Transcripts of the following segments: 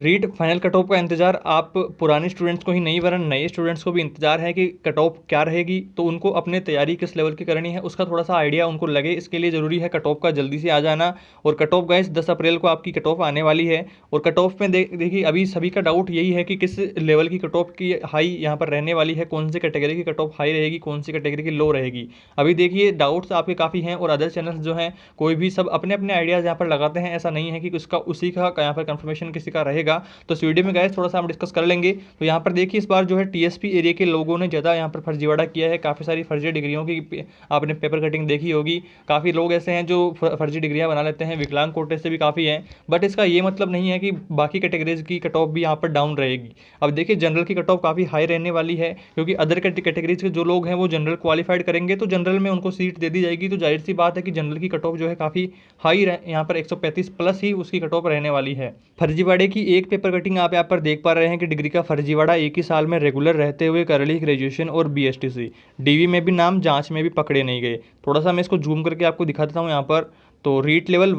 REET final cut off का इंतजार आप पुराने स्टूडेंट्स को ही नहीं वरन नए स्टूडेंट्स को भी इंतजार है कि कट ऑफ क्या रहेगी, तो उनको अपने तैयारी किस लेवल की करनी है उसका थोड़ा सा आइडिया उनको लगे, इसके लिए ज़रूरी है कट ऑफ का जल्दी से आ जाना। और कट ऑफ गाइस 10 अप्रैल को आपकी कट ऑफ आने वाली है। और कट ऑफ में देखिए अभी सभी का डाउट यही है कि किस लेवल की कट ऑफ की हाई यहाँ पर रहने वाली है, कौन सी कैटेगरी की कट ऑफ हाई रहेगी, कौन सी कैटेगरी की लो रहेगी। अभी देखिए डाउट्स आपके काफ़ी हैं और अदर चैनल्स जो हैं कोई भी सब अपने अपने आइडियाज़ यहाँ पर लगाते हैं, ऐसा नहीं है कि उसका उसी का यहाँ पर कंफर्मेशन किसी का रहेगा। तो इस वीडियो में गाइस थोड़ा सा हम डिस्कस कर लेंगे। तो यहाँ पर देखिए इस बार जो है टीएसपी एरिया के लोगों ने ज़्यादा यहाँ पर फर्जीवाड़ा किया है, काफ़ी सारी फर्जी डिग्रियों की आपने पेपर कटिंग देखी होगी। काफ़ी लोग ऐसे हैं जो फर्जी डिग्रियाँ बना लेते हैं, विकलांग कोटे से भी काफ़ी हैं। बट इसका ये मतलब नहीं है कि बाकी कैटेगरीज की कट ऑफ भी यहाँ पर डाउन रहेगी। अब देखिए जनरल की कट ऑफ काफ़ी हाई रहने वाली है, क्योंकि अदर कैटेगरीज के जो लोग हैं वो जनरल क्वालिफाइड करेंगे तो जनरल में उनको सीट दे दी जाएगी। तो जाहिर सी बात है कि जनरल की कट ऑफ जो है काफ़ी हाई यहाँ पर 135 प्लस ही उसकी कट ऑफ रहने वाली है। फर्जीवाड़े की एक पेपर कटिंग आप यहाँ पर देख पा रहे हैं कि डिग्री का फर्जीवाड़ा एक ही साल में रेगुलर रहते हुए करली ग्रेजुएशन और बीएसटीसी डीवी में भी नाम जांच में भी पकड़े नहीं गए। थोड़ा सा मैं इसको जूम करके आपको दिखा देता हूँ यहाँ पर। तो रीट लेवल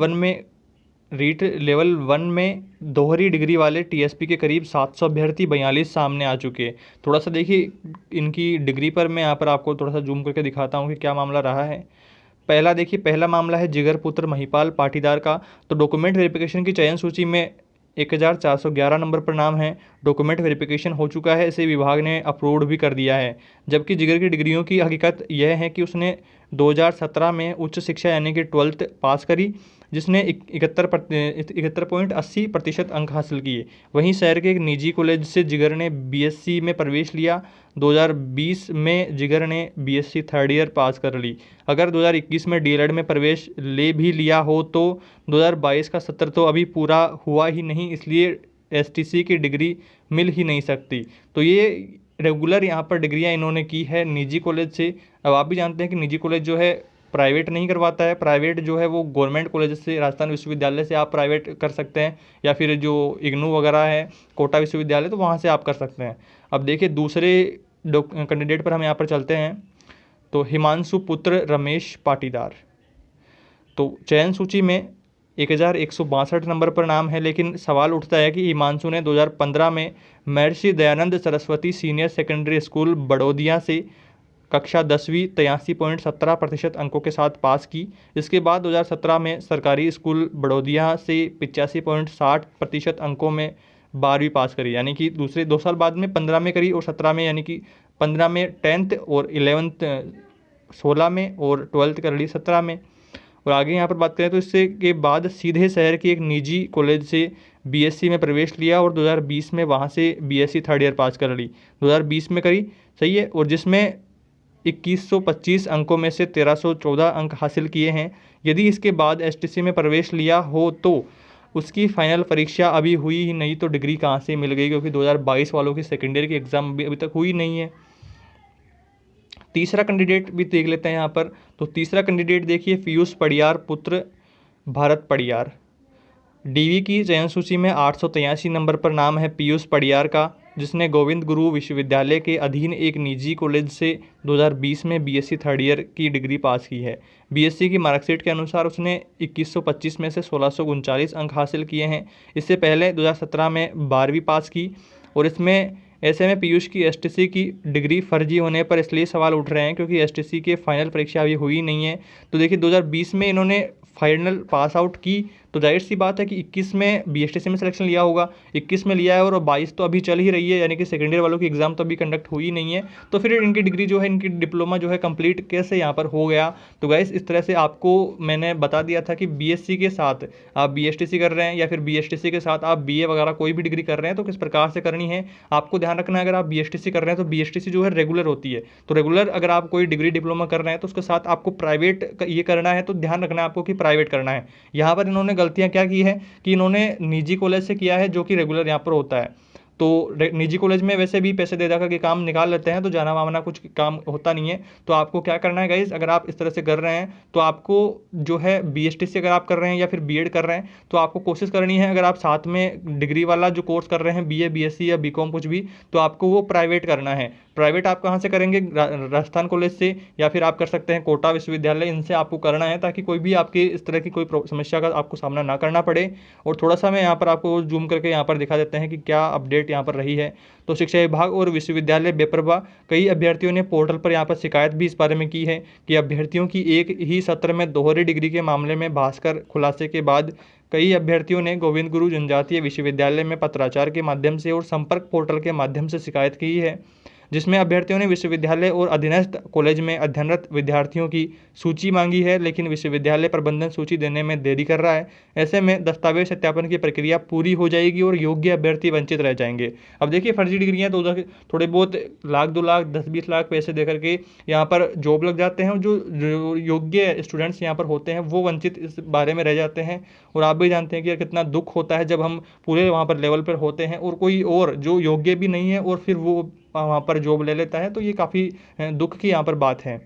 1 में दोहरी डिग्री वाले टीएसपी के करीब 700 अभ्यर्थी 42 सामने आ चुके हैं। थोड़ा सा देखिए इनकी डिग्री पर मैं यहाँ पर आपको थोड़ा सा जूम करके दिखाता हूँ कि क्या मामला रहा है। पहला मामला है जिगर पुत्र महिपाल पाटीदार का। तो डॉक्यूमेंट वेरिफिकेशन की चयन सूची में 1411 नंबर पर नाम है। डॉक्यूमेंट वेरिफिकेशन हो चुका है, इसे विभाग ने अप्रूव्ड भी कर दिया है। जबकि जिगर की डिग्रियों की हकीकत यह है कि उसने 2017 में उच्च शिक्षा यानी कि 12th पास करी, जिसने 71.80% अंक हासिल किए। वहीं शहर के एक निजी कॉलेज से जिगर ने बीएससी में प्रवेश लिया। 2020 में जिगर ने बीएससी थर्ड ईयर पास कर ली। अगर 2021 में डीएलएड में प्रवेश ले भी लिया हो तो 2022 का सत्र तो अभी पूरा हुआ ही नहीं, इसलिए एसटीसी की डिग्री मिल ही नहीं सकती। तो ये रेगुलर यहाँ पर डिग्रियाँ इन्होंने की है निजी कॉलेज से। अब आप भी जानते हैं कि निजी कॉलेज जो है प्राइवेट नहीं करवाता है, प्राइवेट जो है वो गवर्नमेंट कॉलेज से राजस्थान विश्वविद्यालय से आप प्राइवेट कर सकते हैं, या फिर जो इग्नू वगैरह है कोटा विश्वविद्यालय तो वहाँ से आप कर सकते हैं। अब देखिए दूसरे कैंडिडेट पर हम यहाँ पर चलते हैं। तो हिमांशु पुत्र रमेश पाटीदार, तो चयन सूची में 1162 नंबर पर नाम है, लेकिन सवाल उठता है कि हिमांशु ने 2015 में Maharshi Dayanand Saraswati senior secondary school Barodiya से कक्षा 10वीं 83.17% अंकों के साथ पास की। इसके बाद 2017 में सरकारी स्कूल बड़ौदिया से 85.60% अंकों में 12वीं पास करी, यानी कि दूसरे 2 साल बाद में 15 में करी और 17 में, यानी कि 15 में 10th और 11th 16 में और 12th कर ली 17 में। और आगे यहाँ पर बात करें तो इससे के बाद सीधे शहर के एक निजी कॉलेज से बीएससी में प्रवेश लिया और 2020 में वहाँ से बीएससी थर्ड ईयर पास कर ली। 2020 में करी, सही है, और जिसमें 2125 अंकों में से 1314 अंक हासिल किए हैं। यदि इसके बाद एसटीसी में प्रवेश लिया हो तो उसकी फाइनल परीक्षा अभी हुई ही नहीं, तो डिग्री कहाँ से मिल गई, क्योंकि 2022 वालों की सेकेंड ईयर की एग्ज़ाम भी अभी तक हुई नहीं है। तीसरा कैंडिडेट भी देख लेते हैं यहाँ पर। तो तीसरा कैंडिडेट देखिए पीयूष पडियार पुत्र भारत पडियार। डीवी की चयन सूची में 883 नंबर पर नाम है पीयूष पडियार का, जिसने गोविंद गुरु विश्वविद्यालय के अधीन एक निजी कॉलेज से 2020 में बीएससी थर्ड ईयर की डिग्री पास की है। बीएससी की मार्कशीट के अनुसार उसने 2125 में से 1639 अंक हासिल किए हैं। इससे पहले 2017 में 12वीं पास की। और इसमें ऐसे में पीयूष की एसटीसी की डिग्री फर्जी होने पर इसलिए सवाल उठ रहे हैं क्योंकि एसटीसी के फाइनल परीक्षा अभी हुई नहीं है। तो देखिए 2020 में इन्होंने फाइनल पास आउट की, तो जाहिर सी बात है कि 21 में बीएसटीसी में सिलेक्शन लिया होगा, 21 में लिया है और 22 तो अभी चल ही रही है, यानी कि सेकेंड ईयर वालों की एग्ज़ाम तो अभी कंडक्ट हुई नहीं है। तो फिर इनकी डिग्री जो है, इनकी डिप्लोमा जो है कंप्लीट कैसे यहाँ पर हो गया। तो गाइस इस तरह से आपको मैंने बता दिया था कि बीएससी के साथ आप बीएसटीसी कर रहे हैं या फिर बीएसटीसी के साथ आप बीए वगैरह कोई भी डिग्री कर रहे हैं तो किस प्रकार से करनी है। आपको ध्यान रखना है अगर आप बीएसटीसी कर रहे हैं तो बीएसटीसी जो है रेगुलर होती है। तो रेगुलर अगर आप कोई डिग्री डिप्लोमा कर रहे हैं तो उसके साथ आपको प्राइवेट ये करना है, तो ध्यान रखना है आपको कि प्राइवेट करना है। यहाँ पर इन्होंने गलतियाँ क्या की है कि इन्होंने निजी कॉलेज से किया है, जो कि रेगुलर यहाँ पर होता है। तो निजी कॉलेज में वैसे भी पैसे दे देकर के काम निकाल लेते हैं, तो जाना मामना कुछ काम होता नहीं है। तो आपको क्या करना है गाइज, अगर आप इस तरह से कर रहे हैं तो आपको जो है बीएसटीसी अगर आप कर रहे हैं या फिर बीएड कर रहे हैं तो आपको कोशिश करनी है, अगर आप साथ में डिग्री वाला जो कोर्स कर रहे हैं बीए बीएससी या बीकॉम कुछ भी, तो आपको वो प्राइवेट करना है। प्राइवेट आप कहाँ से करेंगे, राजस्थान कॉलेज से, या फिर आप कर सकते हैं कोटा विश्वविद्यालय, इनसे आपको करना है ताकि कोई भी आपकी इस तरह की कोई समस्या का आपको सामना ना करना पड़े। और थोड़ा सा मैं यहाँ पर आपको जूम करके यहाँ पर दिखा देते हैं कि क्या अपडेट यहाँ पर रही है। तो शिक्षा विभाग और विश्वविद्यालय बेपरवाह, कई अभ्यर्थियों ने पोर्टल पर यहाँ पर शिकायत भी इस बारे में की है कि अभ्यर्थियों की एक ही सत्र में दोहरी डिग्री के मामले में भास्कर खुलासे के बाद कई अभ्यर्थियों ने गोविंद गुरु जनजातीय विश्वविद्यालय में पत्राचार के माध्यम से और संपर्क पोर्टल के माध्यम से शिकायत की है, जिसमें अभ्यर्थियों ने विश्वविद्यालय और अधीनस्थ कॉलेज में अध्ययनरत विद्यार्थियों की सूची मांगी है, लेकिन विश्वविद्यालय प्रबंधन सूची देने में देरी कर रहा है। ऐसे में दस्तावेज सत्यापन की प्रक्रिया पूरी हो जाएगी और योग्य अभ्यर्थी वंचित रह जाएंगे। अब देखिए, फर्जी डिग्रियां तो थोड़े बहुत लाख 2 लाख 10-20 लाख पैसे दे करके यहाँ पर जॉब लग जाते हैं, और जो योग्य स्टूडेंट्स यहाँ पर होते हैं वो वंचित इस बारे में रह जाते हैं। और आप भी जानते हैं कि कितना दुख होता है जब हम पूरे वहाँ पर लेवल पर होते हैं और कोई और जो योग्य भी नहीं है और फिर वो वहाँ पर जॉब ले लेता है, तो ये काफ़ी दुख की यहाँ पर बात है।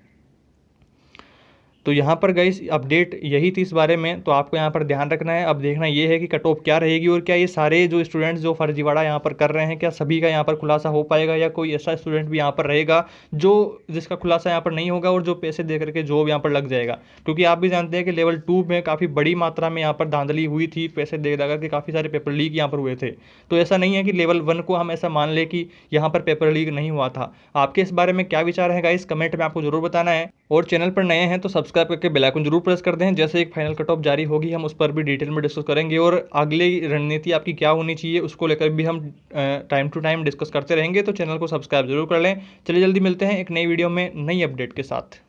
तो यहाँ पर गाइस अपडेट यही थी इस बारे में, तो आपको यहाँ पर ध्यान रखना है। अब देखना ये है कि कट ऑफ क्या रहेगी और क्या ये सारे जो स्टूडेंट्स जो फर्जीवाड़ा यहाँ पर कर रहे हैं, क्या सभी का यहाँ पर खुलासा हो पाएगा, या कोई ऐसा स्टूडेंट भी यहाँ पर रहेगा जिसका खुलासा यहाँ पर नहीं होगा और जो पैसे दे करके जॉब यहाँ पर लग जाएगा। क्योंकि आप भी जानते हैं कि लेवल 2 में काफ़ी बड़ी मात्रा में यहाँ पर धांधली हुई थी, पैसे दे करके काफ़ी सारे पेपर लीक यहाँ पर हुए थे। तो ऐसा नहीं है कि लेवल 1 को हम ऐसा मान ले कि यहाँ पर पेपर लीक नहीं हुआ था। आपके इस बारे में क्या विचार है गाइस, कमेंट में आपको जरूर बताना है। और चैनल पर नए हैं तो सब्सक्राइब करके बेल आइकन जरूर प्रेस कर दें। जैसे एक फाइनल कट ऑफ जारी होगी हम उस पर भी डिटेल में डिस्कस करेंगे, और अगली रणनीति आपकी क्या होनी चाहिए उसको लेकर भी हम टाइम टू टाइम डिस्कस करते रहेंगे। तो चैनल को सब्सक्राइब जरूर कर लें। चलिए जल्दी मिलते हैं एक नई वीडियो में नई अपडेट के साथ।